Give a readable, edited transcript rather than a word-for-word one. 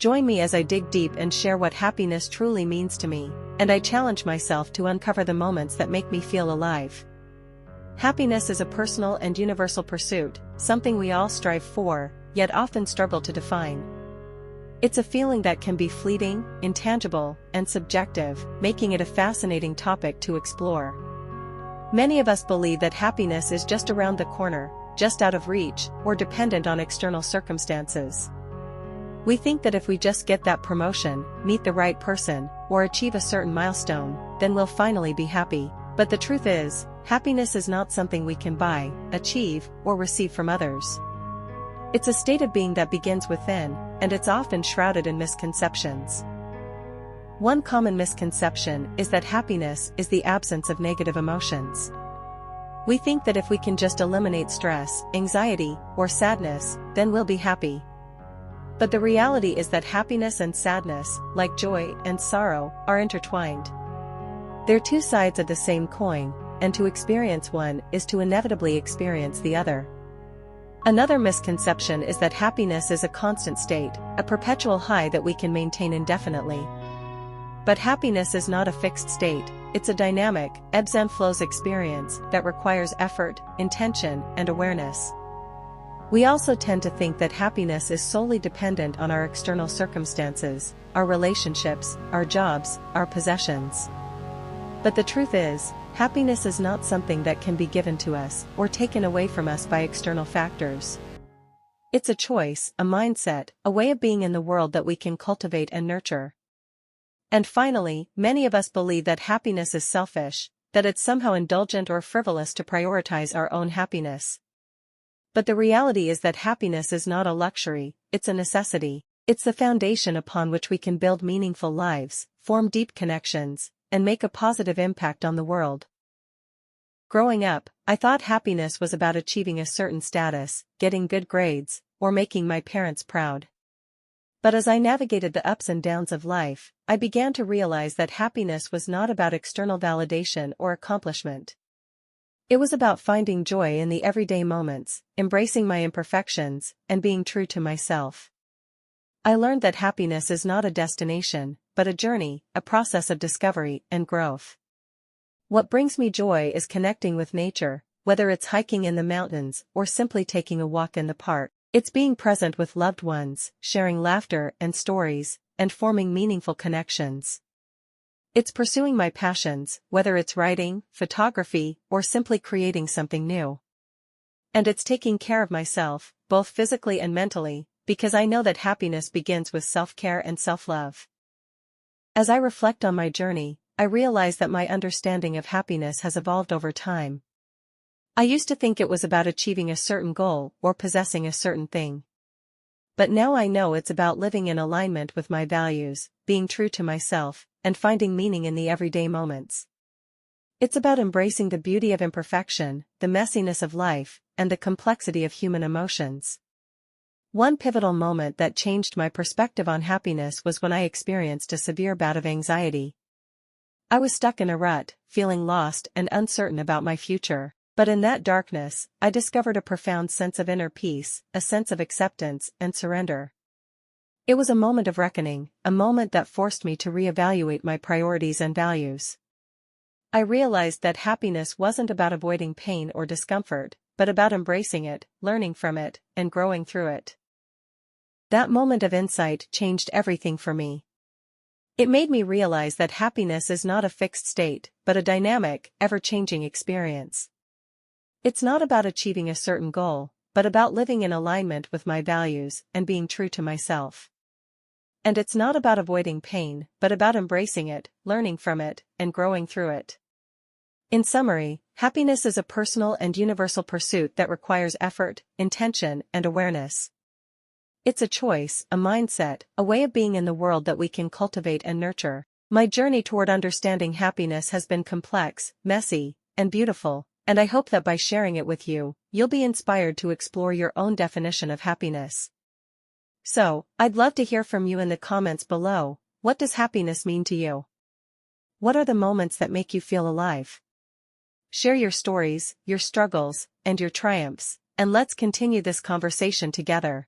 Join me as I dig deep and share what happiness truly means to me, and I challenge myself to uncover the moments that make me feel alive. Happiness is a personal and universal pursuit, something we all strive for, yet often struggle to define. It's a feeling that can be fleeting, intangible, and subjective, making it a fascinating topic to explore. Many of us believe that happiness is just around the corner, just out of reach, or dependent on external circumstances. We think that if we just get that promotion, meet the right person, or achieve a certain milestone, then we'll finally be happy. But the truth is, happiness is not something we can buy, achieve, or receive from others. It's a state of being that begins within, and it's often shrouded in misconceptions. One common misconception is that happiness is the absence of negative emotions. We think that if we can just eliminate stress, anxiety, or sadness, then we'll be happy. But the reality is that happiness and sadness, like joy and sorrow, are intertwined. They're two sides of the same coin, and to experience one is to inevitably experience the other. Another misconception is that happiness is a constant state, a perpetual high that we can maintain indefinitely. But happiness is not a fixed state, it's a dynamic, ebbs and flows experience that requires effort, intention, and awareness. We also tend to think that happiness is solely dependent on our external circumstances, our relationships, our jobs, our possessions. But the truth is, happiness is not something that can be given to us or taken away from us by external factors. It's a choice, a mindset, a way of being in the world that we can cultivate and nurture. And finally, many of us believe that happiness is selfish, that it's somehow indulgent or frivolous to prioritize our own happiness. But the reality is that happiness is not a luxury, it's a necessity. It's the foundation upon which we can build meaningful lives, form deep connections, and make a positive impact on the world. Growing up, I thought happiness was about achieving a certain status, getting good grades, or making my parents proud. But as I navigated the ups and downs of life, I began to realize that happiness was not about external validation or accomplishment. It was about finding joy in the everyday moments, embracing my imperfections, and being true to myself. I learned that happiness is not a destination, but a journey, a process of discovery and growth. What brings me joy is connecting with nature, whether it's hiking in the mountains or simply taking a walk in the park. It's being present with loved ones, sharing laughter and stories, and forming meaningful connections. It's pursuing my passions, whether it's writing, photography, or simply creating something new. And it's taking care of myself, both physically and mentally, because I know that happiness begins with self-care and self-love. As I reflect on my journey, I realize that my understanding of happiness has evolved over time. I used to think it was about achieving a certain goal or possessing a certain thing. But now I know it's about living in alignment with my values, being true to myself, and finding meaning in the everyday moments. It's about embracing the beauty of imperfection, the messiness of life, and the complexity of human emotions. One pivotal moment that changed my perspective on happiness was when I experienced a severe bout of anxiety. I was stuck in a rut, feeling lost and uncertain about my future. But in that darkness, I discovered a profound sense of inner peace, a sense of acceptance and surrender. It was a moment of reckoning, a moment that forced me to reevaluate my priorities and values. I realized that happiness wasn't about avoiding pain or discomfort, but about embracing it, learning from it, and growing through it. That moment of insight changed everything for me. It made me realize that happiness is not a fixed state, but a dynamic, ever-changing experience. It's not about achieving a certain goal, but about living in alignment with my values and being true to myself. And it's not about avoiding pain, but about embracing it, learning from it, and growing through it. In summary, happiness is a personal and universal pursuit that requires effort, intention, and awareness. It's a choice, a mindset, a way of being in the world that we can cultivate and nurture. My journey toward understanding happiness has been complex, messy, and beautiful. And I hope that by sharing it with you, you'll be inspired to explore your own definition of happiness. So, I'd love to hear from you in the comments below. What does happiness mean to you? What are the moments that make you feel alive? Share your stories, your struggles, and your triumphs, and let's continue this conversation together.